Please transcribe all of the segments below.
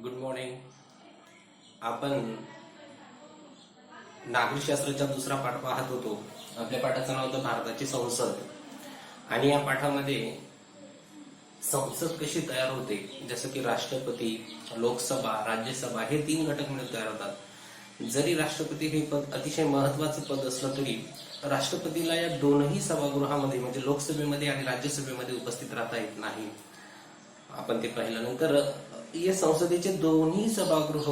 Good morning. आपण नागरिकशास्त्राचा दुसरा पाठ पाहत होतो. आपल्या पाठाचं नाव होतं भारताची संसद. आणि या पाठामध्ये संसद कशी तयार होते, जसं की राष्ट्रपती, लोकसभा, राज्यसभा हे 3 घटक मिळून तयार होतात. जरी राष्ट्रपती हे पद अतिशय महत्वाचं पद असलं तरी राष्ट्रपतीला या दोनही सभागृहामध्ये म्हणजे लोकसभेमध्ये आणि राज्यसभेमध्ये उपस्थित राहता येत नाही. आपण ते पाहिलं. नंतर या संसदेचे दोन्ही सभागृह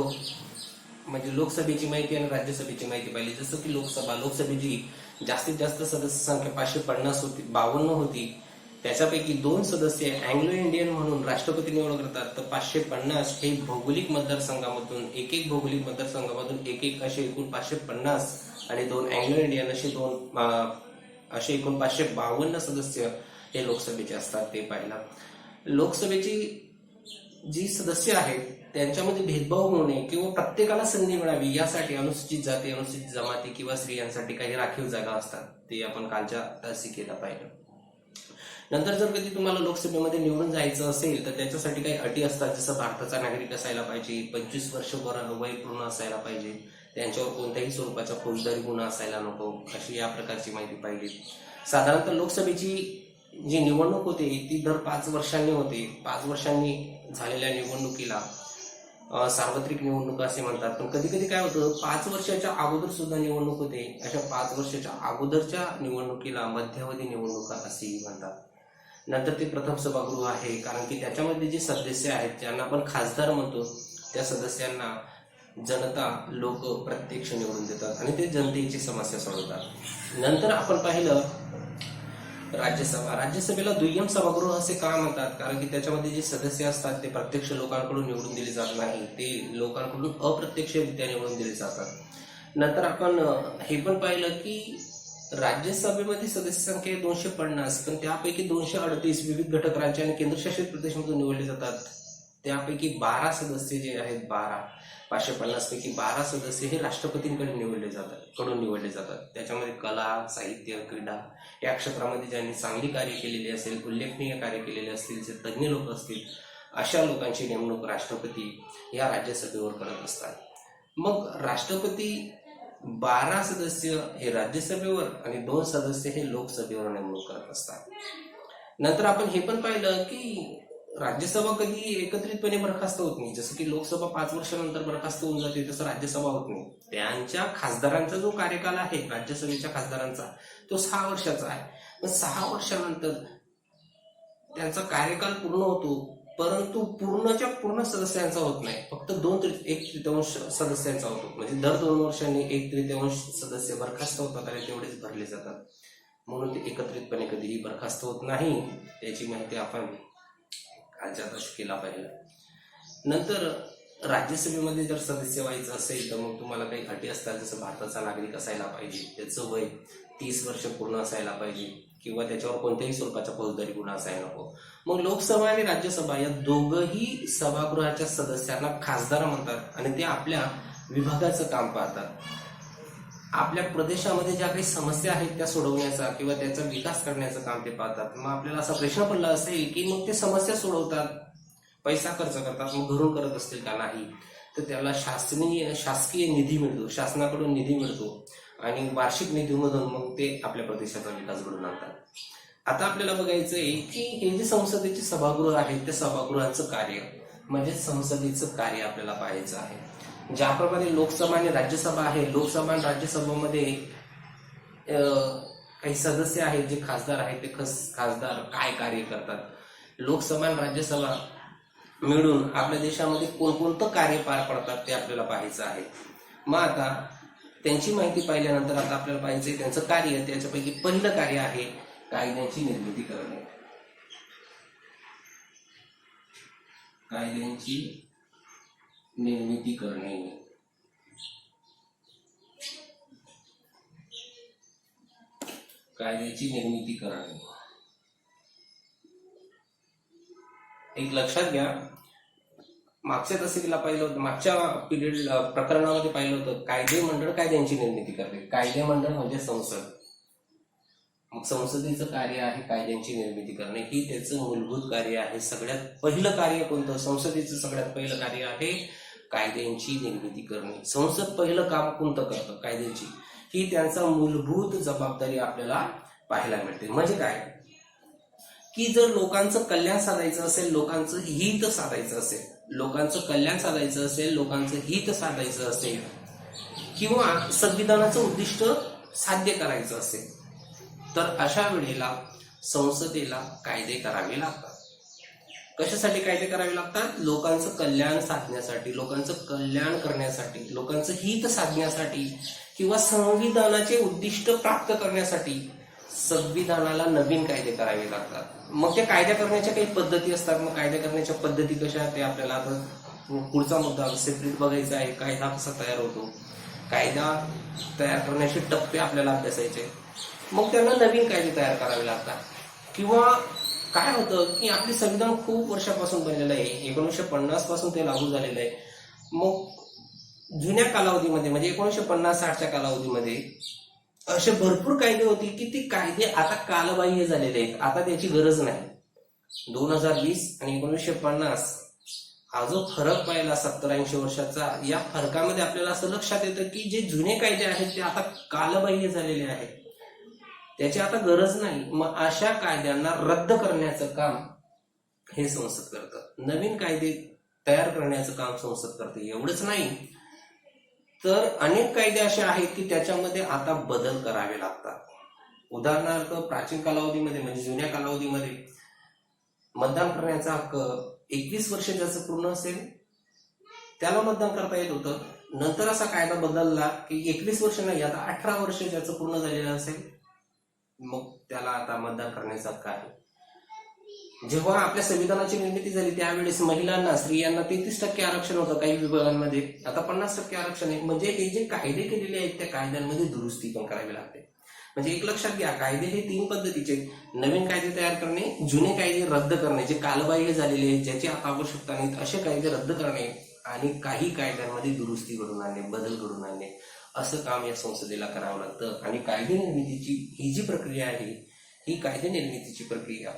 म्हणजे लोकसभेची माहिती आणि राज्यसभेची माहिती पाहिली. जसं की लोकसभेची जास्तीत जास्त सदस्य संख्या 550 होती, 52 होती. त्याच्यापैकी 2 सदस्य अँग्लो इंडियन म्हणून राष्ट्रपती निवड करतात. तर 550 हे भौगोलिक मतदारसंघामधून एक भौगोलिक मतदारसंघामधून एक असे एकूण 550 आणि 2 अँग्लो इंडियन असे एकूण 552 सदस्य हे लोकसभेचे असतात. ते पाहिलं. लोकसभेची जी सदस्य आहेत त्यांच्यामध्ये भेदभाव होऊ नये किंवा प्रत्येकाला संधी मिळावी यासाठी अनुसूचित जाती, अनुसूचित जमाती किंवा स्त्रियांसाठी काही राखीव जागा असतात. ते आपण कालच्या तासिकेला पाहिलं. नंतर जर कधी तुम्हाला लोकसभेमध्ये निवडून जायचं असेल तर त्याच्यासाठी काही अटी असतात. जसं भारताचा नागरिक असायला पाहिजे, 25 वर्ष वय पूर्ण असायला पाहिजे, त्यांच्यावर कोणत्याही स्वरूपाचा फौजदारी गुन्हा असायला नको, अशी या प्रकारची माहिती पाहिजे. साधारणतः लोकसभेची जी निवडणूक होते ती दर 5 वर्षांनी होते. 5 वर्षांनी झालेल्या निवडणुकीला सार्वत्रिक निवडणूक असे म्हणतात. पण कधी कधी काय होतं, 5 वर्षाच्या अगोदर सुद्धा निवडणूक होते. अशा 5 वर्षाच्या अगोदरच्या निवडणुकीला मध्यावधी निवडणुका असेही म्हणतात. नंतर ते प्रथम सभागृह आहे, कारण की त्याच्यामध्ये जे सदस्य आहेत ज्यांना आपण खासदार म्हणतो त्या सदस्यांना जनता लोक प्रत्यक्ष निवडून देतात आणि ते जनतेची समस्या सोडवतात. नंतर आपण पाहिलं राज्यसभेला दुय्यम सभागृह असे का म्हणतात, कारण की त्याच्यामध्ये जे सदस्य असतात ते प्रत्यक्ष लोकांकडून निवडून दिले जात नाही, ते लोकांकडून अप्रत्यक्षरित्या निवडून दिले जातात. नंतर आपण हे पण पाहिलं की राज्यसभेमध्ये सदस्य संख्या 250, पण त्यापैकी 238 विविध घटक राज्य आणि केंद्रशासित प्रदेशांमधून निवडले जातात. त्यापैकी 12 सदस्य जे आहेत 550 पैकी 12 सदस्य हे राष्ट्रपतींकडे निवडले जातात. त्याच्यामध्ये कला, साहित्य, क्रीडा या क्षेत्रामध्ये ज्यांनी चांगली कार्य केलेली असेल, उल्लेखनीय कार्य केलेले असतील, जे तज्ज्ञ लोक असतील, अशा लोकांची नेमणूक राष्ट्रपती या राज्यसभेवर करत असतात. मग राष्ट्रपती 12 सदस्य हे राज्यसभेवर आणि 2 सदस्य हे लोकसभेवर नेमणूक करत असतात. नंतर आपण हे पण पाहिलं की राज्यसभा कधी एकत्रितपणे बरखास्त होत नाही. जसं की लोकसभा 5 वर्षानंतर बरखास्त होऊन जाते, तसं राज्यसभा होत नाही. त्यांच्या खासदारांचा जो कार्यकाल आहे राज्यसभेच्या खासदारांचा तो 6 वर्षाचा आहे. पण 6 वर्षानंतर त्यांचा कार्यकाल पूर्ण होतो, परंतु पूर्णच्या पूर्ण सदस्यांचा होत नाही. फक्त 1/3 सदस्यांचा होतो. म्हणजे दर 2 वर्षांनी 1/3 सदस्य बरखास्त होतात आणि तेवढेच भरले जातात. म्हणून ते एकत्रितपणे कधीही बरखास्त होत नाही. त्याची माहिती आपण कालच्या तासिकेला पाहिलं. नंतर राज्यसभेमध्ये जर सदस्य व्हायचं असेल तर मग तुम्हाला काही अटी असतात. जसं भारताचा नागरिक असायला पाहिजे, त्याचं वय 30 वर्ष पूर्ण असायला पाहिजे किंवा त्याच्यावर कोणत्याही स्वरूपाचा फौजदारी गुन्हा असायला नको. मग लोकसभा आणि राज्यसभा या दोघंही सभागृहाच्या सदस्यांना खासदार म्हणतात आणि ते आपल्या विभागाचं काम पाहतात. आपल्या प्रदेशामध्ये ज्या काही समस्या आहेत त्या सोडवण्याचा किंवा त्याचा विकास करण्याचं काम ते पाहतात. मग आपल्याला असा प्रश्न पडला असेल की मग ते समस्या सोडवतात, पैसा खर्च करतात, मग घरून करत असतील का? नाही. तर त्याला शासकीय निधी मिळतो, शासनाकडून निधी मिळतो आणि वार्षिक निधीमधून मग ते आपल्या प्रदेशाचा विकास घडवून आणतात. आता आपल्याला बघायचं आहे की हे जे संसदेचे सभागृह आहेत त्या सभागृहाचं कार्य म्हणजे संसदेचं कार्य आपल्याला पाहायचं आहे. ज्याप्रमाणे लोकसभा आणि राज्यसभा आहे, लोकसभा आणि राज्यसभेमध्ये काही सदस्य आहेत जे खासदार आहेत, ते खासदार काय कार्य करतात, लोकसभा आणि राज्यसभा मिळून आपल्या देशामध्ये कोणकोणतं कार्य पार पडतात ते आपल्याला पाहायचं आहे. मग आता त्यांची माहिती पाहिल्यानंतर आता आपल्याला पाहायचंय त्यांचं कार्य. त्याच्यापैकी पहिलं कार्य आहे कायद्यांची निर्मिती करणे. कायद्यांची निर्मिती करणे. कायद्याची निर्मिती करणे. एक लक्षात घ्या, मागच्या तासिकेला पाहिलं होतं, मागच्या प्रकरणामध्ये पाहिलं होतं कायदे मंडळ कायद्यांची निर्मिती करते. कायदे मंडळ म्हणजे संसद, संसदेचं कार्य आहे कायद्यांची निर्मिती करणे, ही त्याचं मूलभूत कार्य आहे. सगळ्यात पहिलं कार्य कोणतं? संसदेचं सगळ्यात पहिलं कार्य आहे कायद्यांची निर्मिती करणे. संसद पहिलं काम कोणतं करतं? कायद्यांची. ही त्यांचा मूलभूत जबाबदारी आपल्याला पाहायला मिळते. म्हणजे काय की जर लोकांचं कल्याण साधायचं असेल, लोकांचं हित साधायचं असेल, लोकांचं कल्याण साधायचं असेल, लोकांचं हित साधायचं असेल, किंवा संविधानाचं उद्दिष्ट साध्य करायचं असेल, तर अशा वेळेला संसदेला कायदे करावे लागतात. कशासाठी कायदे करावे लागतात? लोकांचं कल्याण साधण्यासाठी, लोकांचं कल्याण करण्यासाठी, लोकांचं हित साधण्यासाठी, किंवा संविधानाचे उद्दिष्ट प्राप्त करण्यासाठी संविधानाला नवीन कायदे करावे लागतात. मग त्या कायदा करण्याच्या काही पद्धती असतात. मग कायदा करण्याच्या पद्धती कशा, ते आपल्याला आता पुढचा मुद्दा सेपरेट बघायचा आहे. कायदा कसा तयार होतो, कायदा तयार करण्याचे टप्पे आपल्याला अभ्यासायचे. मग त्यांना नवीन कायदे तयार करावे लागतात. किंवा काय होतं की आपले संविधान खूप वर्षापासून बनलेलं आहे, 1950 पासून ते लागू झालेलं आहे. मग जुन्या कालावधीमध्ये म्हणजे 1950-60च्या कालावधीमध्ये असे भरपूर कायदे होते की ते कायदे आता कालबाह्य झालेले आहेत, आता त्याची गरज नाही. 2020 आणि 1950 हा जो फरक पाहिला 70-80 वर्षाचा, या फरकामध्ये आपल्याला असं लक्षात येतं की जे जुने कायदे आहेत ते आता कालबाह्य झालेले आहेत, त्याची आता गरज नाही. मग अशा कायद्यांना रद्द करण्याचं काम हे संसद करतं. नवीन कायदे तयार करण्याचं काम संसद करते. एवढंच नाही तर अनेक कायदे असे आहेत की त्याच्यामध्ये आता बदल करावे लागतात. उदाहरणार्थ प्राचीन कालावधीमध्ये म्हणजे जुन्या कालावधीमध्ये मतदान करण्याचा हक्क 21 वर्ष ज्याचं पूर्ण असेल त्याला मतदान करता येत होतं. नंतर असा कायदा बदलला की 21 वर्ष नाही, आता 18 वर्ष ज्याचं पूर्ण झालेलं असेल मग त्याला आता मतदान करण्याचा हक्क आहे. जेव्हा आपल्या संविधानाची निर्मिती झाली त्यावेळेस महिलांना, स्त्रियांना 33% आरक्षण होतं काही विभागांमध्ये, आता 50% आरक्षण आहे. म्हणजे हे जे कायदे केलेले आहेत त्या कायद्यांमध्ये दुरुस्ती पण करावी लागते. म्हणजे एक लक्षात घ्या, कायदे हे 3 पद्धतीचे: नवीन कायदे तयार करणे, जुने कायदे रद्द करणे जे कालबाह्य झालेले आहेत, ज्याची आता आवश्यकता नाही असे कायदे रद्द करणे, आणि काही कायद्यांमध्ये दुरुस्ती घडून आणणे, बदल घडून आणणे, असं काम या संसदेला करावं लागतं. आणि कायदे निर्मितीची ही जी प्रक्रिया आहे, ही कायदे निर्मितीची प्रक्रिया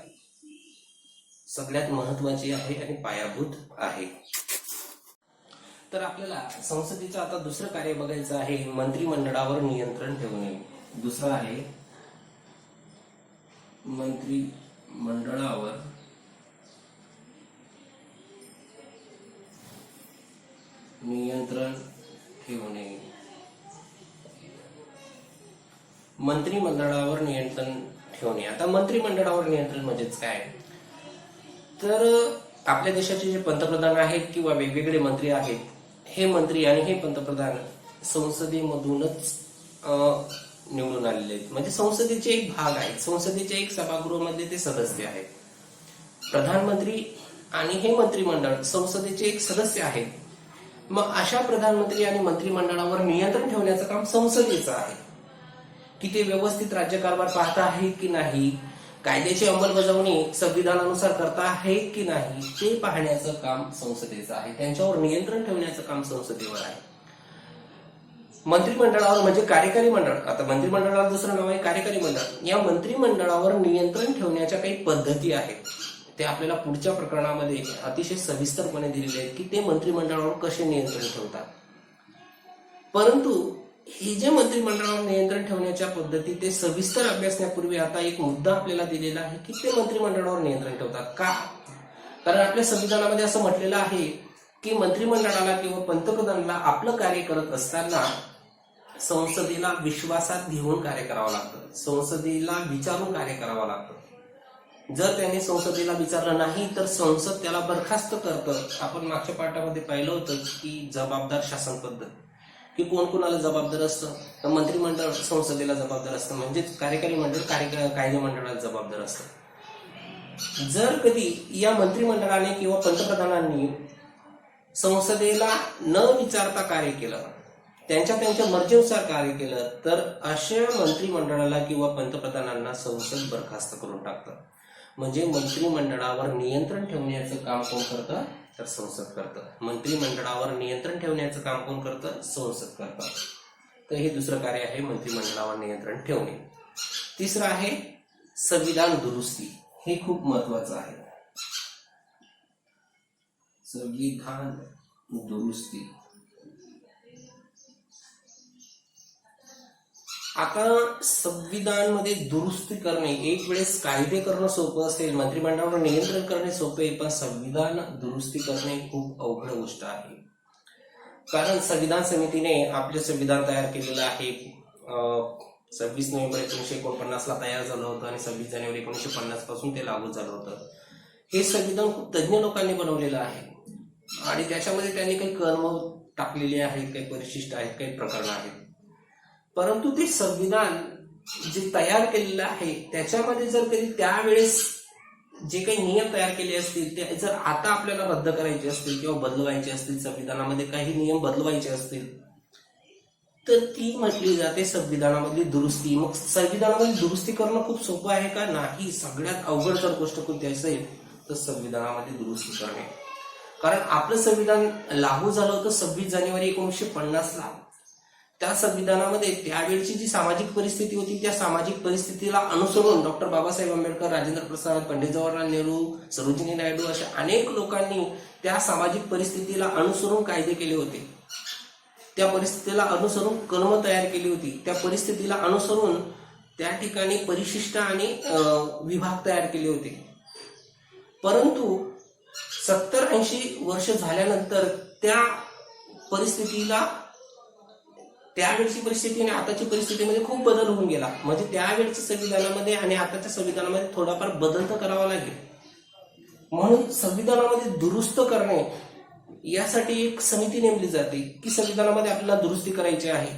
सगळ्यात महत्वाची आहे आणि पायाभूत आहे. तर आपल्याला संसदेचं आता दुसरं कार्य बघायचं आहे, मंत्रिमंडळावर नियंत्रण ठेवणे. दुसरं आहे मंत्रिमंडळावर नियंत्रण ठेवणे. मंत्रिमंडळावर नियंत्रण ठेवणे. आता मंत्रिमंडळावर नियंत्रण म्हणजेच काय? तर आपल्या देशाचे जे पंतप्रधान आहेत किंवा वेगवेगळे मंत्री आहेत, हे मंत्री आणि हे पंतप्रधान संसदेमधूनच निवडून आलेले आहेत. म्हणजे संसदेचे एक भाग आहेत, संसदेच्या एक सभागृहामध्ये ते सदस्य आहेत. प्रधानमंत्री आणि हे मंत्रिमंडळ संसदेचे एक सदस्य आहेत. मग अशा प्रधानमंत्री आणि मंत्रिमंडळावर नियंत्रण ठेवण्याचं काम संसदेचं आहे. की ते व्यवस्थित राज्यकारभार पाहत आहेत की नाही, कायद्याची अंमलबजावणी संविधानानुसार करता आहेत की नाही, ते पाहण्याचं काम संसदेचं आहे. त्यांच्यावर नियंत्रण ठेवण्याचं काम संसदेवर आहे. मंत्रिमंडळावर म्हणजे कार्यकारी मंडळ, आता मंत्रिमंडळाला दुसरं नाव आहे कार्यकारी मंडळ. या मंत्रिमंडळावर नियंत्रण ठेवण्याच्या काही पद्धती आहेत, ते आपल्याला पुढच्या प्रकरणामध्ये अतिशय सविस्तरपणे दिलेले आहेत की ते मंत्रिमंडळावर कसे नियंत्रण ठेवतात. परंतु हे जे मंत्रिमंडळावर नियंत्रण ठेवण्याच्या पद्धती ते सविस्तर अभ्यासण्यापूर्वी आता एक मुद्दा आपल्याला दिलेला आहे की ते मंत्रिमंडळावर नियंत्रण ठेवतात का? कारण आपल्या संविधानामध्ये असं म्हटलेलं आहे की मंत्रिमंडळाला किंवा पंतप्रधानाला आपलं कार्य करत असताना संसदेला विश्वासात घेऊन कार्य करावं लागतं, संसदेला विचारून कार्य करावं लागतं. जर त्यांनी संसदेला विचारलं नाही तर संसद त्याला बरखास्त करतं. आपण मागच्या पाठामध्ये पाहिलं होतं की जबाबदार शासन पद्धत, की कोण कोणाला जबाबदार असतं, तर मंत्रिमंडळ संसदेला जबाबदार असतं, म्हणजेच कार्यकारी मंडळ कायदे मंडळाला जबाबदार असतं. जर कधी या मंत्रिमंडळाने किंवा पंतप्रधानांनी संसदेला न विचारता कार्य केलं, त्यांच्या मर्जीनुसार कार्य केलं, तर अशा मंत्रिमंडळाला किंवा पंतप्रधानांना संसद बरखास्त करून टाकतं. म्हणजे मंत्रिमंडळावर नियंत्रण ठेवण्याचं काम कोण करतं? तर संसद करतं. मंत्रिमंडळावर नियंत्रण ठेवण्याचं काम कोण करतं? संसद करतं. तर हे दुसरं कार्य आहे मंत्रिमंडळावर नियंत्रण ठेवणे. तिसरं आहे संविधान दुरुस्ती. हे खूप महत्वाचं आहे. संविधान दुरुस्ती. आता संविधानमध्ये दुरुस्ती करणे, एक वेळेस कायदे करणं सोपं असेल, मंत्रिमंडळावर नियंत्रण करणे सोपे, पण संविधान दुरुस्ती करणे खूप अवघड गोष्ट आहे. कारण संविधान समितीने आपले संविधान तयार केलेलं आहे. 26 नोव्हेंबर 1949 ला तयार झालं होतं आणि 26 जानेवारी 1950 पासून ते लागू झालं होतं. हे संविधान खूप तज्ज्ञ लोकांनी बनवलेलं आहे आणि त्याच्यामध्ये त्यांनी काही कलम टाकलेले आहेत, काही परिशिष्ट आहेत, काही प्रकरणं आहेत. परंतु ते संविधान जे तयार केलेलं आहे त्याच्यामध्ये जर कधी त्यावेळेस जे काही नियम तयार केले असतील ते जर आता आपल्याला रद्द करायचे असतील किंवा बदलवायचे असतील, संविधानामध्ये काही नियम बदलवायचे असतील, तर ती म्हटली जाते संविधानामधली दुरुस्ती. मग संविधानामध्ये दुरुस्ती करणं खूप सोपं आहे का? नाही. सगळ्यात अवघड जर गोष्ट कोणती असेल तर संविधानामध्ये दुरुस्ती करणे. कारण आपलं संविधान लागू झालं होतं 26 जानेवारी 1950 ला. त्या संविधानामध्ये त्यावेळची जी सामाजिक परिस्थिती होती त्या सामाजिक परिस्थितीला अनुसरून डॉक्टर बाबासाहेब आंबेडकर, राजेंद्र प्रसाद, पंडित जवाहरलाल नेहरू, सरोजिनी नायडू अशा अनेक लोकांनी त्या सामाजिक परिस्थितीला अनुसरून कायदे केले होते. त्या परिस्थितीला अनुसरून कलम तयार केली होती. त्या परिस्थितीला अनुसरून त्या ठिकाणी परिशिष्ट आणि विभाग तयार केले होते. परंतु 70-80 वर्ष झाल्यानंतर त्या परिस्थितीला, त्यावेळची परिस्थिती आणि आताची परिस्थितीमध्ये खूप बदल होऊन गेला. म्हणजे त्यावेळच्या संविधानामध्ये आणि आताच्या संविधानामध्ये थोडाफार बदल तर करावा लागेल. म्हणून संविधानामध्ये दुरुस्त करणे यासाठी एक समिती नेमली जाते की संविधानामध्ये आपल्याला दुरुस्ती करायची आहे.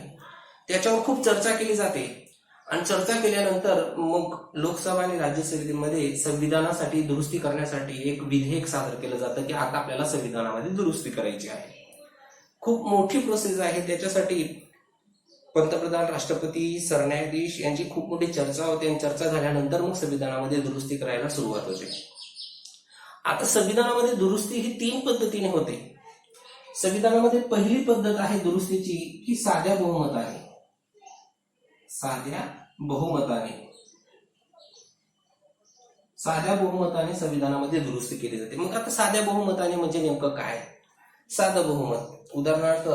त्याच्यावर खूप चर्चा केली जाते आणि चर्चा केल्यानंतर मग लोकसभा आणि राज्यसभेमध्ये संविधानासाठी दुरुस्ती करण्यासाठी एक विधेयक सादर केलं जातं की आता आपल्याला संविधानामध्ये दुरुस्ती करायची आहे. खूप मोठी प्रोसेस आहे. त्याच्यासाठी पंतप्रधान, राष्ट्रपती, सरन्यायाधीश यांची खूप मोठी चर्चा होते आणि चर्चा झाल्यानंतर मग संविधानामध्ये दुरुस्ती करायला सुरुवात होते. आता संविधानामध्ये दुरुस्ती ही 3 पद्धतीने होते. संविधानामध्ये पहिली पद्धत आहे दुरुस्तीची की साध्या बहुमताने. साध्या बहुमताने संविधानामध्ये दुरुस्ती केली जाते. मग आता साध्या बहुमताने म्हणजे नेमकं काय? साधं बहुमत, उदाहरणार्थ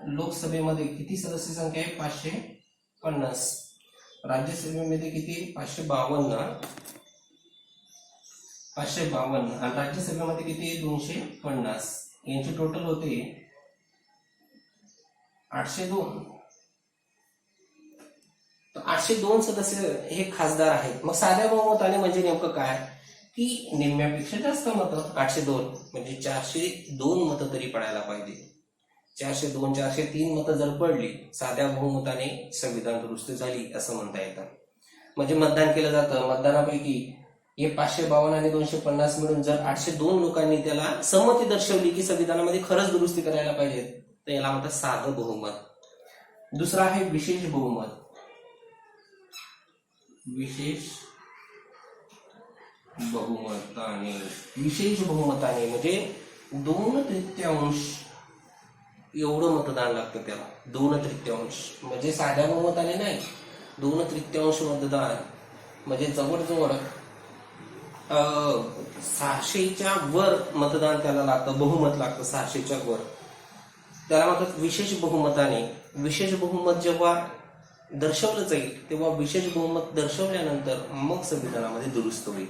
लोकसभेमध्ये किती सदस्य संख्या आहे? 550. राज्यसभेमध्ये किती? 552 आणि राज्यसभेमध्ये किती? 250. यांचे टोटल होते 802. 802 सदस्य हे खासदार आहेत. मग साध्या बहुमताने म्हणजे नेमकं काय? की निम्म्यापेक्षा जास्त मतं. 802 म्हणजे 402 मतं तरी पडायला पाहिजे. 402, 403 मतं जर पडली साध्या बहुमताने संविधान दुरुस्ती झाली असं म्हणता येतं. म्हणजे मतदान केलं जातं. मतदानापैकी हे 552 आणि 250 मिळून जर 802 लोकांनी त्याला संमती दर्शवली की संविधानामध्ये खरंच दुरुस्ती करायला पाहिजे तर याला म्हणतात साधं बहुमत. दुसरा आहे विशेष बहुमत. विशेष बहुमताने म्हणजे 2/3 एवढं मतदान लागतं त्याला. 2/3 म्हणजे साध्या बहुमताने नाही, 2/3 मतदान म्हणजे जवळजवळ 600च्या वर मतदान त्याला लागतं, बहुमत लागतं 600च्या वर. त्याला म्हणतात विशेष बहुमताने. विशेष बहुमत जेव्हा दर्शवलं जाईल तेव्हा विशेष बहुमत दर्शवल्यानंतर मग संविधानामध्ये दुरुस्त होईल.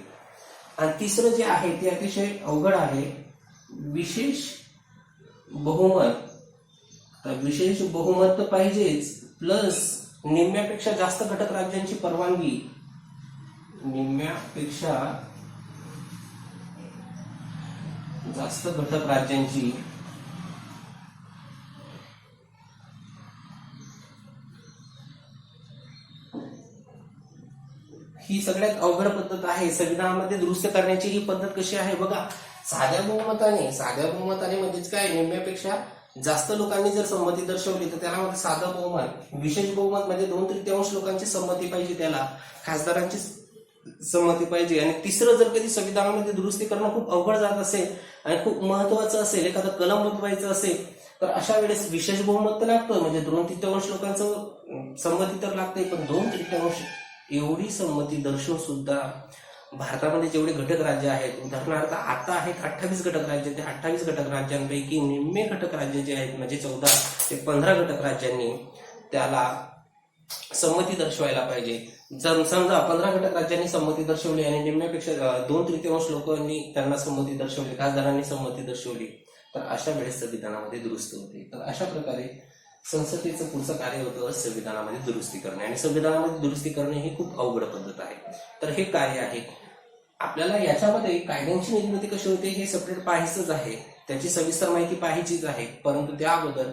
आणि तिसरं जे आहे ते अतिशय अवघड आहे, विशेष बहुमत. तर विशेष बहुमत तर पाहिजेच, प्लस निम्म्यापेक्षा जास्त घटक राज्यांची परवानगी. निम्म्यापेक्षा जास्त घटक राज्यांची ही सगळ्यात अवघड पद्धत आहे. संविधानामध्ये दुरुस्त करण्याची ही पद्धत कशी आहे बघा. साध्या बहुमताने म्हणजेच काय, निम्म्यापेक्षा जास्त लोकांनी जर संमती दर्शवली तर त्याला म्हणतात साधं बहुमत. विशेष बहुमत म्हणजे 2/3 लोकांची संमती पाहिजे त्याला. खासदारांची संमती पाहिजे. आणि तिसरं, जर कधी संविधानामध्ये दुरुस्ती करणं खूप अवघड जात असेल आणि खूप महत्वाचं असेल, एखादं कलम बदलवायचं असेल, तर अशा वेळेस विशेष बहुमत तर लागतं. म्हणजे 2/3 लोकांचं संमती तर लागते, पण 2/3 एवढी संमती दर्शवून सुद्धा भारतामध्ये जेवढे घटक राज्य आहेत, उदाहरणार्थ आता आहेत 28 घटक राज्य, त्या 28 घटक राज्यांपैकी निम्मे घटक राज्य जे आहेत, म्हणजे 14 ते 15 घटक राज्यांनी त्याला संमती दर्शवायला पाहिजे. जर समजा 15 घटक राज्यांनी संमती दर्शवली आणि निम्म्यापेक्षा 2/3 लोकांनी त्यांना संमती दर्शवली, खासदारांनी संमती दर्शवली, तर अशा वेळेस संविधानामध्ये दुरुस्ती होते. तर अशा प्रकारे संसदेचं पुढचं कार्य होतं संविधानामध्ये दुरुस्ती करणे. आणि संविधानामध्ये दुरुस्ती करणे ही खूप अवघड पद्धत आहे. तर हे कार्य आहे. आपल्याला याच्यामध्ये कायद्यांची निर्मिती कशी होते हे सेपरेट पाहायचंच आहे, त्याची सविस्तर माहिती पाहायचीच आहे. परंतु त्या अगोदर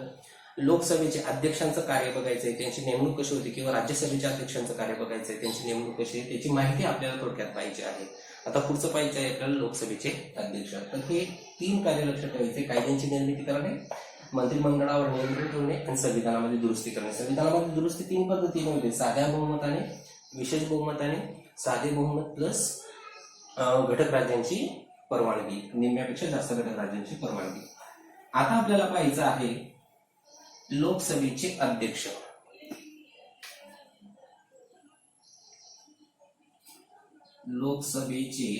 लोकसभेचे अध्यक्षांचं कार्य बघायचंय, त्यांची नेमणूक कशी होती, किंवा राज्यसभेच्या अध्यक्षांचं कार्य बघायचंय, त्यांची नेमणूक कशी आहे, त्याची माहिती आपल्याला थोडक्यात पाहिजे आहे. आता पुढचं पाहिजे आहे आपल्याला लोकसभेचे अध्यक्ष. तर हे 3 कार्य लक्षात ठेवायचे: कायद्यांची निर्मिती करणे, मंत्रिमंडळावर नियंत्रण ठेवणे आणि संविधानामध्ये दुरुस्ती करणे. संविधानामध्ये दुरुस्ती 3 पद्धतीने होते: साध्या बहुमताने, विशेष बहुमताने, साधे बहुमत प्लस घटक राज्यांची परवानगी, निम्म्यापेक्षा जास्त घटक राज्यांची परवानगी. आता आपल्याला पाहायचं आहे लोकसभेचे अध्यक्ष. लोकसभेचे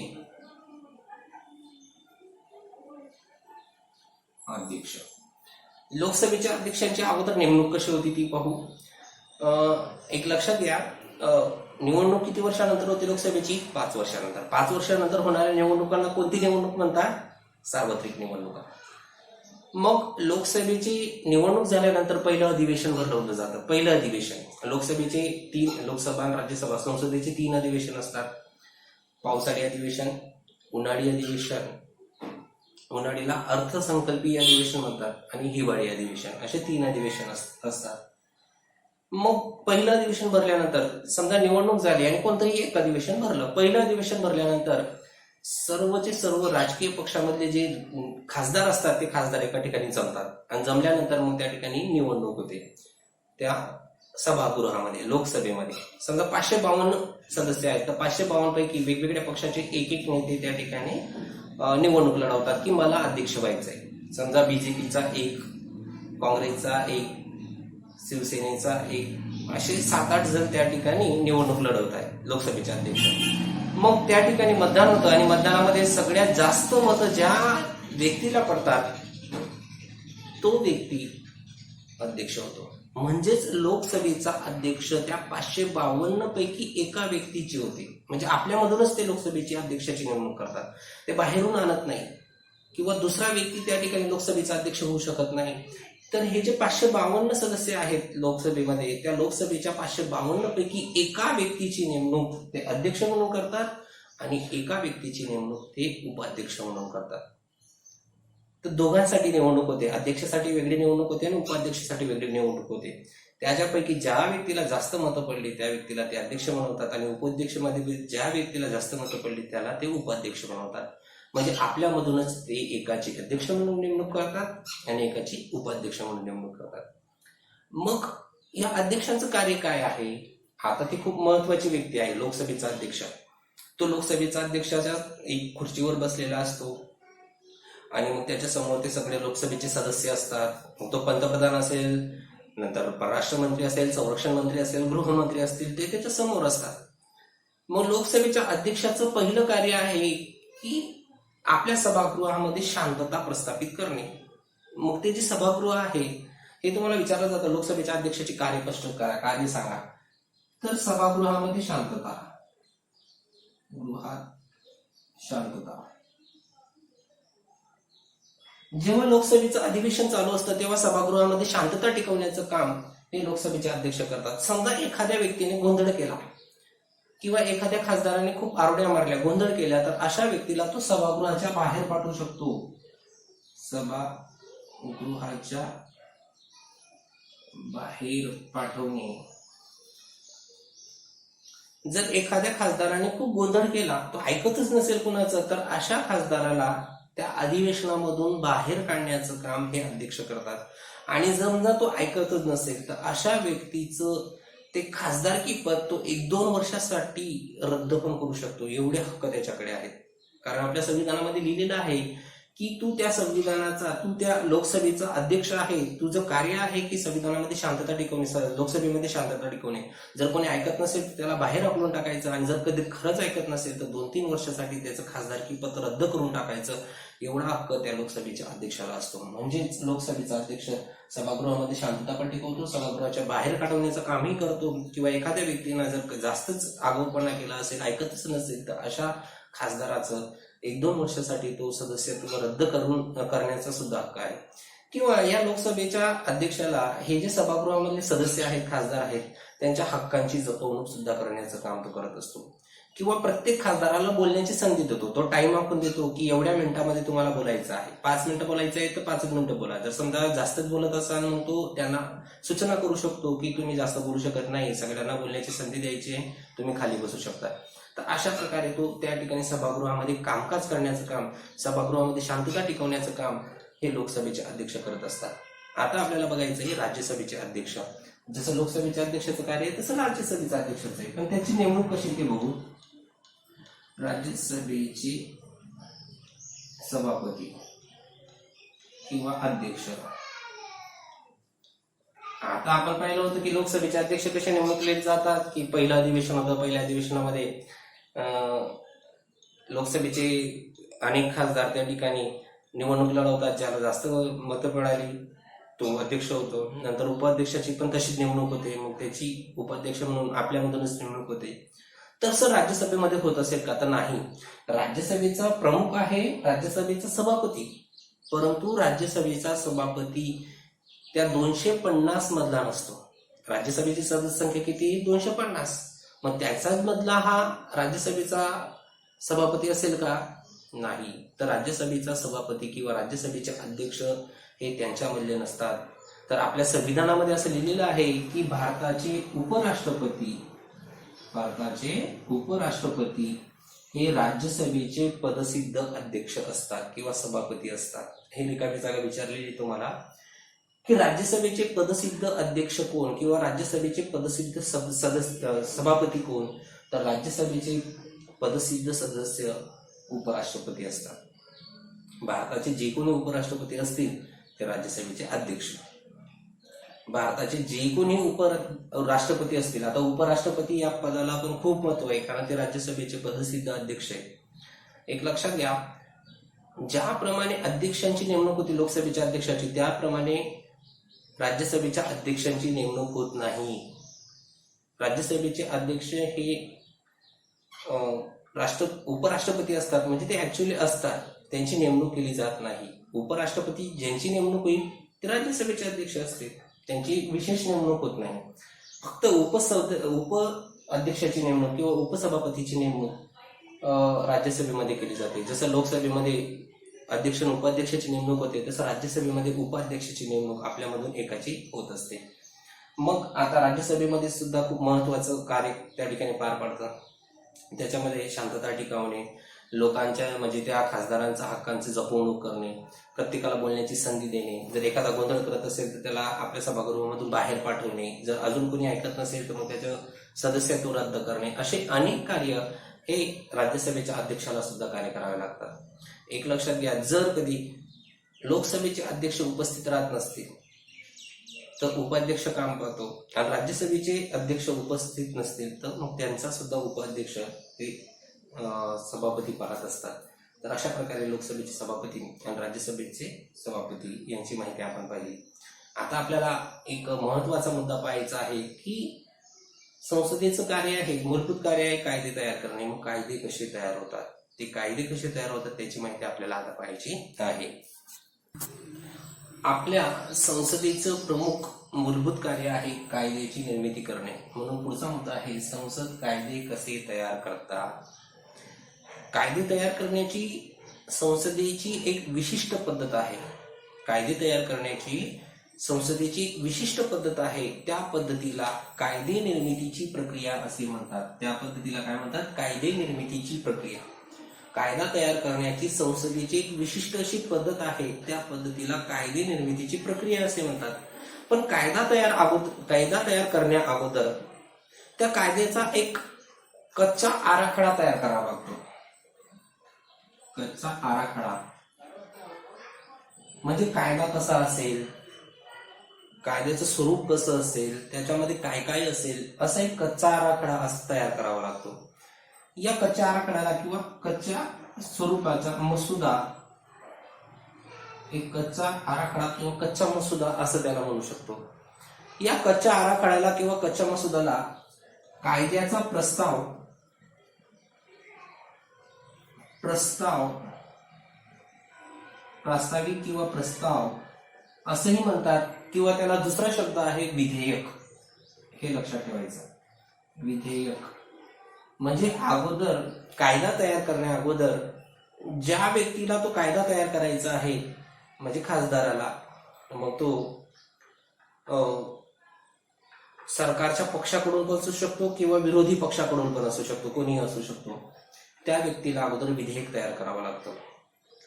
अध्यक्ष. लोकसभेच्या अध्यक्षांची अगोदर नेमणूक कशी होती ती पाहू. एक लक्षात घ्या, निवडणूक किती वर्षानंतर होती लोकसभेची? 5 वर्षानंतर. 5 वर्षानंतर होणाऱ्या निवडणुकांना कोणती निवडणूक म्हणतात? सार्वत्रिक निवडणुका. मग लोकसभेची निवडणूक झाल्यानंतर पहिलं अधिवेशन भरवलं जातं. पहिलं अधिवेशन लोकसभेचे 3, लोकसभा आणि राज्यसभा संसदेचे 3 अधिवेशन असतात: पावसाळी अधिवेशन, उन्हाळी अधिवेशन, उन्हाळीला अर्थसंकल्पीय अधिवेशन म्हणतात, आणि हिवाळी अधिवेशन, असे 3 अधिवेशन असतात. मग पहिलं अधिवेशन भरल्यानंतर समजा निवडणूक झाली आणि कोणतंही एक अधिवेशन भरलं. पहिलं अधिवेशन भरल्यानंतर सर्वचे सर्व राजकीय पक्षामधले जे खासदार असतात ते खासदार एका ठिकाणी जमतात, आणि जमल्यानंतर मग त्या ठिकाणी निवडणूक होते त्या सभागृहामध्ये, लोकसभेमध्ये. समजा 552 सदस्य आहेत, तर 552 पैकी वेगवेगळ्या पक्षाचे एक नेते त्या ठिकाणी निवडणूक लढवतात की मला अध्यक्ष व्हायचंय. समजा बीजेपीचा 1, काँग्रेसचा 1, शिवसेनेचा 1, असे 7-8 जण त्या ठिकाणी निवडणूक लढवत आहेत लोकसभेचे अध्यक्ष. मग त्या ठिकाणी मतदान होतं आणि मतदानामध्ये सगळ्यात जास्त मतं ज्या व्यक्तीला पडतात तो व्यक्ती अध्यक्ष होतो. म्हणजेच लोकसभेचा अध्यक्ष त्या 552 पैकी एका व्यक्तीची होते. म्हणजे आपल्यामधूनच ते लोकसभेची अध्यक्षाची नेमणूक करतात, ते बाहेरून आणत नाही, किंवा दुसरा व्यक्ती त्या ठिकाणी लोकसभेचा अध्यक्ष होऊ शकत नाही. तर हे जे 552 सदस्य आहेत लोकसभेमध्ये, त्या लोकसभेच्या 552 पैकी एका व्यक्तीची नेमणूक ते अध्यक्ष म्हणून करतात, आणि एका व्यक्तीची नेमणूक ते उपाध्यक्ष म्हणून करतात. तर दोघांसाठी निवडणूक होते, अध्यक्षासाठी वेगळी निवडणूक होते आणि उपाध्यक्षासाठी वेगळी निवडणूक होते. त्याच्यापैकी ज्या व्यक्तीला जास्त मतं पडली त्या व्यक्तीला ते अध्यक्ष बनवतात, आणि उपाध्यक्षमध्ये ज्या व्यक्तीला जास्त मतं पडली त्याला ते उपाध्यक्ष बनवतात. म्हणजे आपल्यामधूनच ते एकाची अध्यक्ष म्हणून नेमणूक करतात आणि एकाची उपाध्यक्ष म्हणून नेमणूक करतात. मग या अध्यक्षांचं कार्य काय आहे? आता ती खूप महत्वाची व्यक्ती आहे लोकसभेचा अध्यक्ष. तो लोकसभेचा अध्यक्षाच्या एक खुर्चीवर बसलेला असतो, आणि मग त्याच्या समोर ते सगळे लोकसभेचे सदस्य असतात. मग तो पंतप्रधान असेल, नंतर परराष्ट्र मंत्री असेल, संरक्षण मंत्री असेल, गृहमंत्री असतील, ते त्याच्या समोर असतात. मग लोकसभेच्या अध्यक्षाचं पहिलं कार्य आहे की आपल्या सभागृहामध्ये शांतता प्रस्थापित करणे. मग ते जे सभागृह आहे हे तुम्हाला विचारलं जातं, लोकसभेच्या अध्यक्षाची कार्य सांगा. तर सभागृहामध्ये शांतता, गृहात शांतता. जेव्हा लोकसभेचं अधिवेशन चालू असतं तेव्हा सभागृहामध्ये शांतता टिकवण्याचं काम हे लोकसभेचे अध्यक्ष करतात. समजा एखाद्या व्यक्तीने गोंधळ केला, किंवा एखाद्या खासदाराने खूप आरड्या मारल्या, गोंधळ केला, तर अशा व्यक्तीला तो सभागृहाच्या बाहेर पाठवू शकतो. सभागृहाच्या बाहेर पाठवणे. जर एखाद्या खासदाराने खूप गोंधळ केला, तो ऐकतच नसेल कुणाचं, तर अशा खासदाराला त्या अधिवेशनामधून बाहेर काढण्याचं काम हे अध्यक्ष करतात. आणि समजा तो ऐकतच नसेल तर अशा व्यक्तीचं ते खासदारकी पद तो 1-2 वर्षासाठी रद्द पण करू शकतो, एवढे हक्क त्याच्याकडे आहेत. कारण आपल्या संविधानामध्ये लिहिलेलं आहे की तू त्या संविधानाचा, तू त्या लोकसभेचा अध्यक्ष आहे, तुझं कार्य आहे की संविधानामध्ये शांतता टिकवणे, लोकसभेमध्ये शांतता टिकवणे. जर कोणी ऐकत नसेल तर त्याला बाहेर हाकलून टाकायचं, आणि जर कधी खरंच ऐकत नसेल तर 2-3 वर्षासाठी त्याचं खासदारकी पद रद्द करून टाकायचं, एवढा हक्क त्या लोकसभेच्या अध्यक्षाला असतो. म्हणजेच लोकसभेचा अध्यक्ष सभागृहामध्ये शांतता पण टिकवतो, सभागृहाच्या बाहेर काढवण्याचं कामही करतो, किंवा एखाद्या व्यक्तीनं जर जास्तच आगाऊपणा केला असेल, ऐकतच नसेल, तर अशा खासदाराचं 1-2 वर्षासाठी तो सदस्यत्व रद्द करण्याचा सुद्धा हक्क आहे. किंवा या लोकसभेच्या अध्यक्षाला हे जे सभागृहामधले सदस्य आहेत, खासदार आहेत, त्यांच्या हक्कांची जपवणूक सुद्धा करण्याचं काम तो करत असतो. किंवा प्रत्येक खासदाराला बोलण्याची संधी देतो, तो टाइम आपण देतो की एवढ्या मिनिटामध्ये तुम्हाला बोलायचं आहे, 5 मिनिटं बोलायचं आहे तर 5 मिनिटं बोला. जर समजा जास्तच बोलत असाल मग तो त्यांना सूचना करू शकतो की तुम्ही जास्त बोलू शकत नाही, सगळ्यांना बोलण्याची संधी द्यायची आहे, तुम्ही खाली बसू शकता. तर अशा प्रकारे तो त्या ठिकाणी सभागृहामध्ये कामकाज करण्याचं काम, सभागृहामध्ये शांतता टिकवण्याचं काम हे लोकसभेचे अध्यक्ष करत असतात. आता आपल्याला बघायचं आहे राज्यसभेचे अध्यक्ष. जसं लोकसभेच्या अध्यक्षाचं कार्य आहे तसं राज्यसभेचं अध्यक्षाचं आहे, पण त्याची नेमणूक कशी ते बघू. राज्यसभेचे सभापती किंवा अध्यक्ष. आता आपण पाहिलं होतं की लोकसभेचे अध्यक्ष कसे नेमणूकले जातात, की पहिलं अधिवेशन होतं, पहिल्या अधिवेशनामध्ये लोकसभेचे अनेक खासदार त्या ठिकाणी निवडणूक लढवतात, ज्याला जास्त मतं मिळाली तो अध्यक्ष होतो. नंतर उपाध्यक्षाची पण तशीच नेमणूक होते, मग त्याची उपाध्यक्ष म्हणून आपल्यामधूनच नेमणूक होते. तसं राज्यसभेमध्ये होत असेल का? तर नाही. राज्यसभेचा प्रमुख आहे राज्यसभेचा सभापती, परंतु राज्यसभेचा सभापती त्या 250 मधला नसतो. राज्यसभेची सदस्य संख्या किती? 250. मग त्याचाच मधला हा राज्यसभेचा सभापती असेल का? नाही. तर राज्यसभेचा सभापती किंवा राज्यसभेचे अध्यक्ष हे त्यांच्यामधले नसतात. तर आपल्या संविधानामध्ये असं लिहिलेलं आहे की भारताचे उपराष्ट्रपती हे राज्यसभेचे पदसिद्ध अध्यक्ष असतात किंवा सभापती असतात. हे रिकामी जागा विचारलेली तुम्हाला की राज्यसभेचे पदसिद्ध अध्यक्ष कोण किंवा राज्यसभेचे पदसिद्ध सभापती कोण? तर राज्यसभेचे पदसिद्ध सदस्य उपराष्ट्रपती असतात. भारताचे जे कोणी उपराष्ट्रपती असतील ते राज्यसभेचे अध्यक्ष. भारताचे जे कोणी उपराष्ट्रपती असतील, आता उपराष्ट्रपती या पदाला पण खूप महत्व आहे कारण ते राज्यसभेचे पदसिद्ध अध्यक्ष आहेत. एक लक्षात घ्या, ज्याप्रमाणे अध्यक्षांची नेमणूक होती लोकसभेच्या अध्यक्षाची, त्याप्रमाणे राज्यसभेच्या अध्यक्षांची नेमणूक होत नाही. राज्यसभेचे अध्यक्ष हे उपराष्ट्रपती असतात, म्हणजे ते ऍक्च्युअली असतात, त्यांची नेमणूक केली जात नाही. उपराष्ट्रपती ज्यांची नेमणूक होईल ते राज्यसभेचे अध्यक्ष असतील, त्यांची विशेष नेमणूक होत नाही. फक्त उप अध्यक्षाची नेमणूक किंवा उपसभापतीची नेमणूक राज्यसभेमध्ये केली जाते. जसं लोकसभेमध्ये अध्यक्ष आणि उपाध्यक्षाची नेमणूक होते, तसं राज्यसभेमध्ये उपाध्यक्षाची नेमणूक आपल्यामधून एकाची होत असते. मग आता राज्यसभेमध्ये सुद्धा खूप महत्वाचं कार्य त्या ठिकाणी पार पडतं. त्याच्यामध्ये शांतता टिकवणे, लोकांच्या म्हणजे त्या खासदारांच्या हक्कांची जपवणूक करणे, प्रत्येकाला बोलण्याची संधी देणे, जर एखादा गोंधळ करत असेल तर त्याला आपल्या सभागृहामधून बाहेर पाठवणे, जर अजून कोणी ऐकत नसेल तर मग त्याचं सदस्यत्व रद्द करणे, असे अनेक कार्य हे राज्यसभेच्या अध्यक्षाला सुद्धा कार्य करावे लागतात. एक लक्षात घ्या, जर कधी लोकसभेचे अध्यक्ष उपस्थित राहत नसतील तर उपाध्यक्ष काम करतो, आणि राज्यसभेचे अध्यक्ष उपस्थित नसतील तर मग त्यांचा सुद्धा उपाध्यक्ष हे सभापती पाहत असतात. तर अशा प्रकारे लोकसभेचे सभापती आणि राज्यसभेचे सभापती यांची माहिती आपण पाहिली. आता आपल्याला एक महत्वाचा मुद्दा पाहायचा आहे की संसदेचं कार्य आहे, मूलभूत कार्य आहे कायदे तयार करणे. मग कायदे कसे तयार होतात, ते कायदे कसे तयार होतात त्याची माहिती आपल्याला आता पाहायची आहे. आपल्या संसदेचं प्रमुख मूलभूत कार्य आहे कायद्याची निर्मिती करणे. म्हणून पुढचा मुद्दा आहे संसद कायदे कसे तयार करतात. कायदे तयार करण्याची संसदेची एक विशिष्ट पद्धत आहे. कायदे तयार करण्याची संसदेची विशिष्ट पद्धत आहे. त्या पद्धतीला कायदे निर्मितीची प्रक्रिया असे म्हणतात. त्या पद्धतीला काय म्हणतात? कायदे निर्मितीची प्रक्रिया. कायदा तयार करण्याची संसदेची एक विशिष्ट अशी पद्धत आहे, त्या पद्धतीला कायदे निर्मितीची प्रक्रिया असे म्हणतात. पण कायदा तयार करण्या अगोदर त्या कायद्याचा एक कच्चा आराखडा तयार करावा लागतो. कच्चा आराखडा म्हणजे कायदा कसा असेल, कायद्याचं स्वरूप कसं असेल, त्याच्यामध्ये काय काय असेल, असा एक कच्चा आराखडा तयार करावा लागतो. या कच्च्या आराखड्याला किंवा कच्च्या स्वरूपाचा मसुदा, एक कच्चा आराखडा किंवा कच्चा मसुदा असं त्याला म्हणू शकतो. या कच्च्या आराखड्याला किंवा कच्च्या मसुदाला कायद्याचा प्रास्ताविक किंवा प्रस्ताव असंही म्हणतात, किंवा त्याला दुसरा शब्द आहे विधेयक. हे लक्षात ठेवायचं. विधेयक म्हणजे अगोदर कायदा तयार करण्या अगोदर ज्या व्यक्तीला तो कायदा तयार करायचा आहे, म्हणजे खासदाराला, मग तो सरकारच्या पक्षाकडून पण असू शकतो किंवा विरोधी पक्षाकडून पण असू शकतो, कोणीही असू शकतो, त्या व्यक्तीला अगोदर विधेयक तयार करावं लागतं.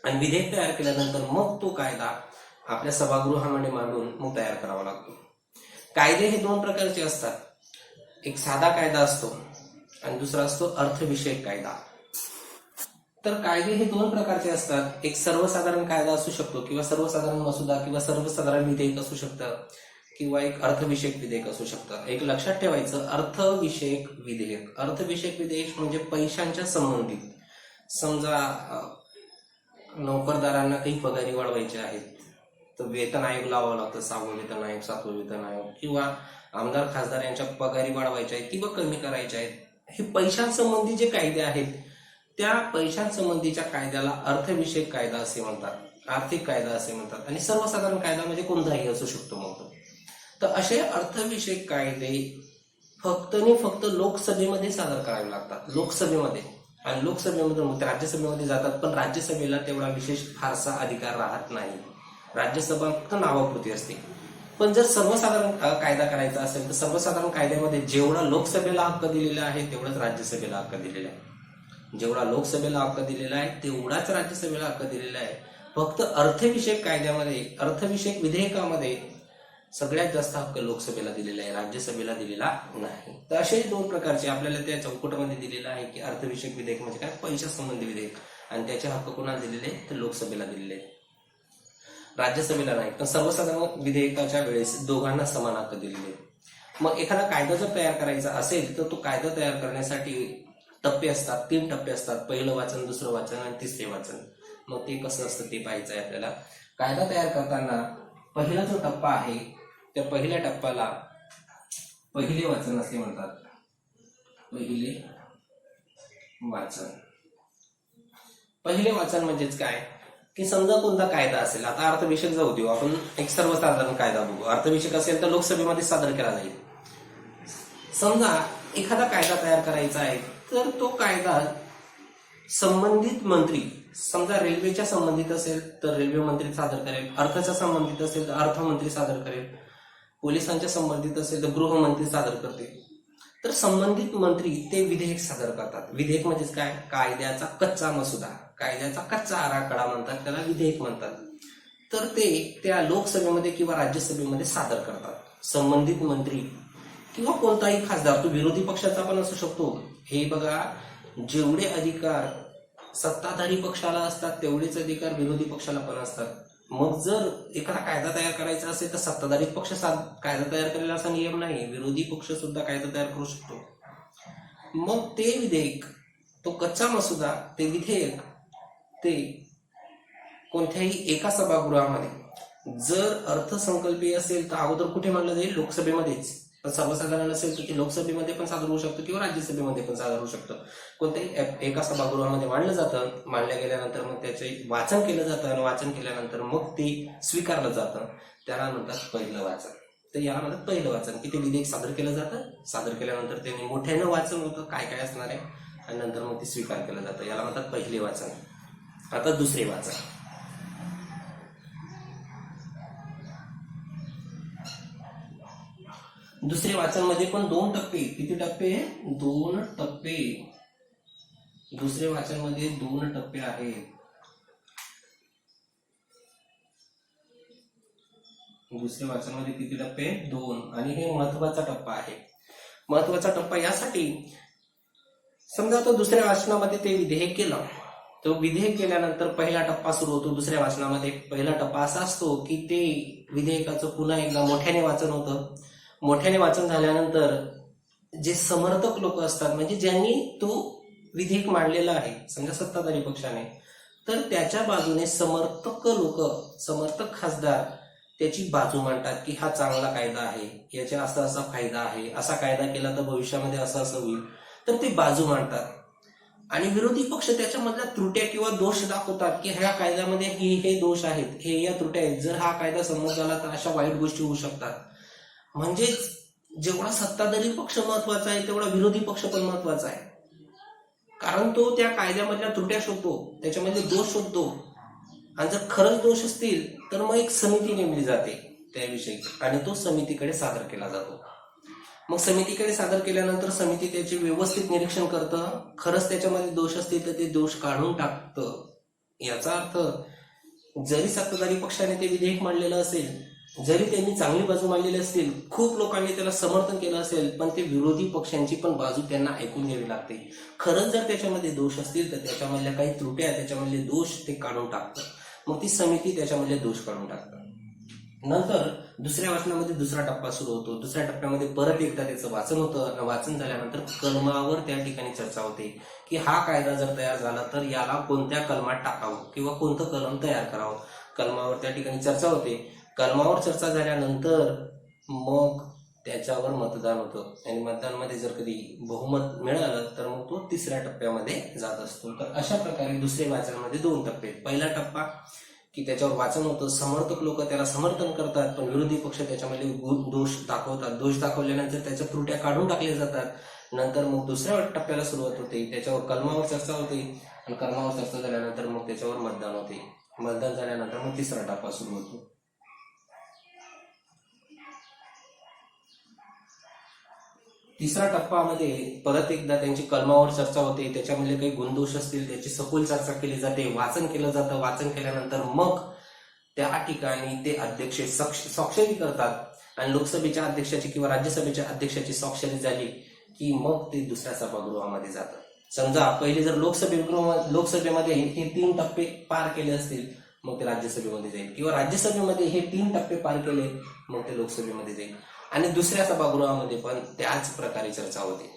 आणि विधेयक तयार केल्यानंतर मग तो कायदा आपल्या सभागृहामध्ये मांडून मग तयार करावा लागतो. कायदे हे दोन प्रकारचे असतात. एक साधा कायदा असतो आणि दुसरा असतो अर्थविषयक कायदा. तर कायदे हे दोन प्रकारचे असतात. एक सर्वसाधारण कायदा असू शकतो किंवा सर्वसाधारण मसुदा किंवा सर्वसाधारण विधेयक असू शकतं, किंवा एक अर्थविषयक विधेयक असू शकतं. एक लक्षात ठेवायचं, अर्थविषयक विधेयक. अर्थविषयक विधेयक म्हणजे पैशांच्या संबंधित. समजा नोकरदारांना काही पगारी वाढवायचे आहेत, तर वेतन आयोग लावावं लागतं, 6वं वेतन आयोग, 7वं वेतन आयोग, किंवा आमदार खासदार यांच्या पगारी वाढवायच्या आहेत किंवा कमी करायच्या आहेत. हे पैशांसंबंधी जे कायदे आहेत, त्या पैशांसंबंधीच्या कायद्याला अर्थविषयक कायदा असे म्हणतात, आर्थिक कायदा असे म्हणतात. आणि सर्वसाधारण कायदा म्हणजे कोणताही असू शकतो मग तो. तर असे अर्थविषयक कायदे फक्त लोकसभेमध्ये सादर करावे लागतात. लोकसभेमध्ये. आणि लोकसभेमधून ते राज्यसभेमध्ये जातात, पण राज्यसभेला तेवढा विशेष फारसा अधिकार राहत नाही. राज्यसभा फक्त नावापुरती असते. पण जर सर्वसाधारण कायदा करायचा असेल तर सर्वसाधारण कायद्यामध्ये जेवढा लोकसभेला हक्क दिलेला आहे तेवढाच राज्यसभेला हक्क दिलेला आहे. जेवढा लोकसभेला हक्क दिलेला आहे तेवढाच राज्यसभेला हक्क दिलेला आहे. फक्त अर्थविषयक कायद्यामध्ये, अर्थविषयक विधेयकामध्ये सगळ्यात जास्त हक्क लोकसभेला दिलेला आहे, राज्यसभेला दिलेला नाही. तर असे दोन प्रकारचे आपल्याला त्या चौकटामध्ये दिलेलं आहे की अर्थविषयक विधेयक म्हणजे काय, पैशासंबंधी विधेयक, आणि त्याचे हक्क कोणाला दिलेले तर लोकसभेला दिलेले, राज्यसभेला नाही. पण सर्वसाधारण विधेयकाच्या वेळेस दोघांना समान हक्क दिलेले. मग एखादा कायदा जर तयार करायचा असेल तर तो कायदा तयार करण्यासाठी टप्पे असतात, 3 टप्पे असतात. पहिलं वाचन, दुसरं वाचन आणि तिसरे वाचन. मग ते कसं असतं ते पाहायचं आहे आपल्याला. कायदा तयार करताना पहिला जो टप्पा आहे त्या पहिल्या टप्प्याला पहिले वाचन असे म्हणतात. पहिले वाचन. पहिले वाचन म्हणजेच काय की समजा कोणता कायदा असेल, आता अर्थविषयक जाऊ देऊ आपण, एक सर्वसाधारण कायदा बघू. अर्थविषयक असेल तर लोकसभेमध्ये सादर केला जाईल. समजा एखादा कायदा तयार करायचा आहे तर तो कायदा संबंधित मंत्री, समजा रेल्वेच्या संबंधित असेल तर रेल्वे मंत्री सादर करेल, अर्थाच्या संबंधित असेल तर अर्थमंत्री सादर करेल, पोलिसांच्या संबंधित असेल तर गृहमंत्री सादर करते. तर संबंधित मंत्री ते विधेयक सादर करतात. विधेयक म्हणजेच काय, कायद्याचा कच्चा मसुदा, कायद्याचा कच्चा आराखडा म्हणतात, त्याला विधेयक म्हणतात. तर ते त्या लोकसभेमध्ये किंवा राज्यसभेमध्ये सादर करतात संबंधित मंत्री किंवा कोणताही खासदार. तो विरोधी पक्षाचा पण असू शकतो. हे बघा, जेवढे अधिकार सत्ताधारी पक्षाला असतात तेवढेच अधिकार विरोधी पक्षाला पण असतात. मग जर एखादा कायदा तयार करायचा असेल तर सत्ताधारी पक्ष कायदा तयार करेल असा नियम नाही, विरोधी पक्ष सुद्धा कायदा तयार करू शकतो. मग ते विधेयक, तो कच्चा मसुदा, ते विधेयक, ते कोणत्याही एका सभागृहामध्ये, जर अर्थसंकल्पीय असेल तर अगोदर कुठे मांडलं जाईल, लोकसभेमध्येच. पण सर्वसाधारण असेल तर ते लोकसभेमध्ये पण सादर होऊ शकतं किंवा राज्यसभेमध्ये पण सादर होऊ शकतं. कोणत्याही एका सभागृहामध्ये मांडलं जातं. मांडल्या गेल्यानंतर मग त्याचे वाचन केलं जातं आणि वाचन केल्यानंतर मग ते स्वीकारलं जातं. त्याला म्हणतात पहिलं वाचन. तर याला म्हणतात पहिलं वाचन की ते विधेयक सादर केलं जातं. सादर केल्यानंतर ते मोठ्यानं वाचन होतं, काय काय असणार आहे, आणि नंतर मग ते स्वीकार केलं जातं. याला म्हणतात पहिले वाचन. आता दुसरे वाचन. दुसरे वाचन मध्ये पण 2 टप्पे. किती टप्पे? 2 टप्पे. दुसरे वाचन मध्ये 2 टप्पे आहेत. दुसरे वाचन मध्ये किती टप्पे? 2. आणि हे महत्वाचा टप्पा आहे. महत्वाचा टप्पा यासाठी, समजा तो दुसऱ्या वाचनामध्ये ते विधेयक केलं, तो विधेयक केल्यानंतर पहिला टप्पा सुरू होतो. दुसऱ्या वाचनामध्ये पहिला टप्पा असा असतो की ते विधेयकाचं पुन्हा एकदा मोठ्याने वाचन होतं. मोठ्याने वाचन झाल्यानंतर जे समर्थक लोक असतात, म्हणजे ज्यांनी तो विधेयक मांडलेला आहे समजा सत्ताधारी पक्षाने, तर त्याच्या बाजूने समर्थक खासदार त्याची बाजू मांडतात की हा चांगला कायदा आहे, याचा असा असा फायदा आहे, असा कायदा केला तर भविष्यामध्ये असं असं होईल, तर ते बाजू मांडतात. आणि विरोधी पक्ष त्याच्यामधल्या त्रुट्या किंवा दोष दाखवतात की ह्या कायद्यामध्ये हे दोष आहेत, हे या त्रुट्या आहेत, जर हा कायदा संमत झाला तर अशा वाईट गोष्टी होऊ शकतात. म्हणजेच जेवढा सत्ताधारी पक्ष महत्वाचा आहे तेवढा विरोधी पक्ष पण महत्वाचा आहे, कारण तो त्या कायद्यामधल्या त्रुट्या शोधतो, त्याच्यामध्ये दोष शोधतो. आणि जर खरंच दोष असतील तर मग एक समिती नेमली जाते त्याविषयी आणि तो समितीकडे सादर केला जातो. मग समितीकडे सादर केल्यानंतर समिती त्याचे व्यवस्थित निरीक्षण करतं, खरंच त्याच्यामध्ये दोष असतील तर ते दोष काढून टाकतं. याचा अर्थ जरी सत्ताधारी पक्षाने ते विधेयक मांडलेलं असेल, जरी त्यांनी चांगली बाजू मांडलेली असतील, खूप लोकांनी त्याला समर्थन केलं असेल, पण ते विरोधी पक्षांची पण बाजू त्यांना ऐकून घ्यावी लागते. खरंच जर त्याच्यामध्ये दोष असतील तर त्याच्यामधल्या काही त्रुट्या, त्याच्यामधले दोष ते काढून टाकतं. मग ती समिती त्याच्यामधले दोष काढून टाकतं. नंतर दुसऱ्या वाचनामध्ये दुसरा टप्पा सुरू होतो. दुसऱ्या टप्प्यामध्ये परत एकदा त्याचं वाचन होतं. वाचन झाल्यानंतर कलमावर त्या ठिकाणी चर्चा होते की हा कायदा जर तयार झाला तर याला कोणत्या कलमात टाकावं किंवा कोणतं कलम तयार करावं. कलमावर त्या ठिकाणी चर्चा होते. कलमावर चर्चा झाल्यानंतर मग त्याच्यावर मतदान होतं आणि मतदानामध्ये जर कधी बहुमत मिळालं तर मग तो तिसऱ्या टप्प्यामध्ये जात असतो. तर अशा प्रकारे दुसऱ्या वाचनामध्ये 2 टप्पे. पहिला टप्पा की त्याच्यावर वाचन होतं, समर्थक लोक त्याला समर्थन करतात, पण विरोधी पक्ष त्याच्यामध्ये दोष दाखवतात. दोष दाखवल्यानंतर त्याच्या त्रुट्या काढून टाकल्या जातात. नंतर मग दुसऱ्या टप्प्याला सुरुवात होते, त्याच्यावर कलमावर चर्चा होते आणि कलमावर चर्चा झाल्यानंतर मग त्याच्यावर मतदान होते. मतदान झाल्यानंतर मग तिसरा टप्पा सुरू होतो. तिसऱ्या टप्प्यामध्ये परत एकदा त्यांची कलमावर चर्चा होते, त्याच्यामध्ये काही गुणदोष असतील त्याची सखोल चर्चा केली जाते, वाचन केलं जातं. वाचन केल्यानंतर मग त्या ठिकाणी ते अध्यक्ष स्वाक्षरी करतात आणि लोकसभेच्या अध्यक्षाची किंवा राज्यसभेच्या अध्यक्षाची स्वाक्षरी झाली की मग ते दुसऱ्या सभागृहामध्ये जातं. समजा पहिले जर लोकसभेमध्ये हे 3 टप्पे पार केले असतील मग ते राज्यसभेमध्ये जाईल, किंवा राज्यसभेमध्ये हे 3 टप्पे पार केले मग ते लोकसभेमध्ये जाईल. आणि दुसऱ्या सभागृहामध्ये पण त्याच प्रकारे चर्चा होते.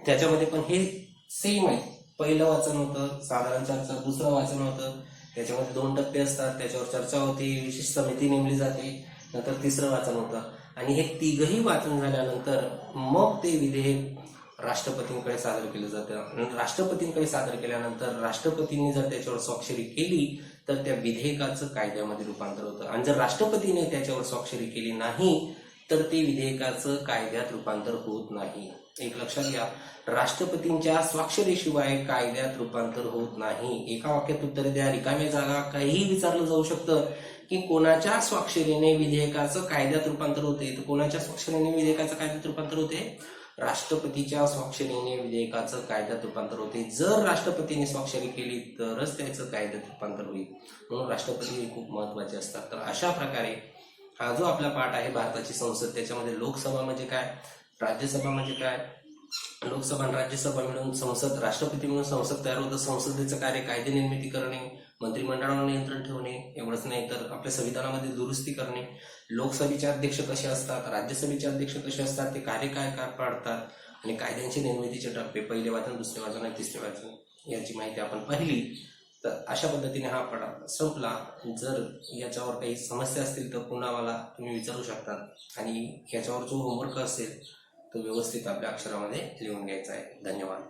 त्याच्यामध्ये पण हे सेम आहे. पहिलं वाचन होतं, साधारण चर्चा. दुसरं वाचन होतं, त्याच्यामध्ये 2 टप्पे असतात, त्याच्यावर चर्चा होते, विशेष समिती नेमली जाते. नंतर तिसरं वाचन होतं आणि हे 3ही वाचन झाल्यानंतर मग ते विधेयक राष्ट्रपतींकडे सादर केलं जातं. राष्ट्रपतींकडे सादर केल्यानंतर राष्ट्रपतींनी जर त्याच्यावर स्वाक्षरी केली तर त्या विधेयकाचं कायद्यामध्ये रूपांतर होतं. आणि जर राष्ट्रपतीने त्याच्यावर स्वाक्षरी केली नाही तर ते विधेयकाचं कायद्यात रूपांतर होत नाही. एक लक्षात घ्या, राष्ट्रपतींच्या स्वाक्षरीशिवाय कायद्यात रूपांतर होत नाही. एका वाक्यात उत्तर द्या, रिकाम्या जागा. काहीही विचारलं जाऊ शकतं की कोणाच्या स्वाक्षरीने विधेयकाचं कायद्यात रूपांतर होते, तर कोणाच्या स्वाक्षरीने विधेयकाचं कायद्यात रूपांतर होते? राष्ट्रपतीच्या स्वाक्षरीने विधेयकाचं कायद्यात रूपांतर होते. जर राष्ट्रपतीने स्वाक्षरी केली तरच त्याचं कायद्यात रूपांतर होईल. म्हणून राष्ट्रपती खूप महत्वाचे असतात. तर अशा प्रकारे हा जो आपला पाठ आहे भारताची संसद, त्याच्यामध्ये लोकसभा म्हणजे काय, राज्यसभा म्हणजे काय, लोकसभा आणि राज्यसभा मिळून संसद, राष्ट्रपती मिळून संसद तयार होतं. संसदेचं कार्य कायदे निर्मिती करणे, मंत्रिमंडळावर नियंत्रण ठेवणे, एवढंच नाही तर आपल्या संविधानामध्ये दुरुस्ती करणे, लोकसभेचे अध्यक्ष कसे असतात, राज्यसभेचे अध्यक्ष कसे असतात, ते कार्य काय पाडतात आणि कायद्यांचे निर्मितीचे टप्पे, पहिले वाचन, दुसरे वाचन आणि तिसरे वाचन, याची माहिती आपण पाहिली. तर अशा पद्धतीने हा पाढा संपला. जर याच्यावर काही समस्या असतील तर पुन्हा मला तुम्ही विचारू शकता आणि याच्यावर जो होमवर्क असेल तो व्यवस्थित आपल्या अक्षरामध्ये लिहून घ्यायचा आहे. धन्यवाद.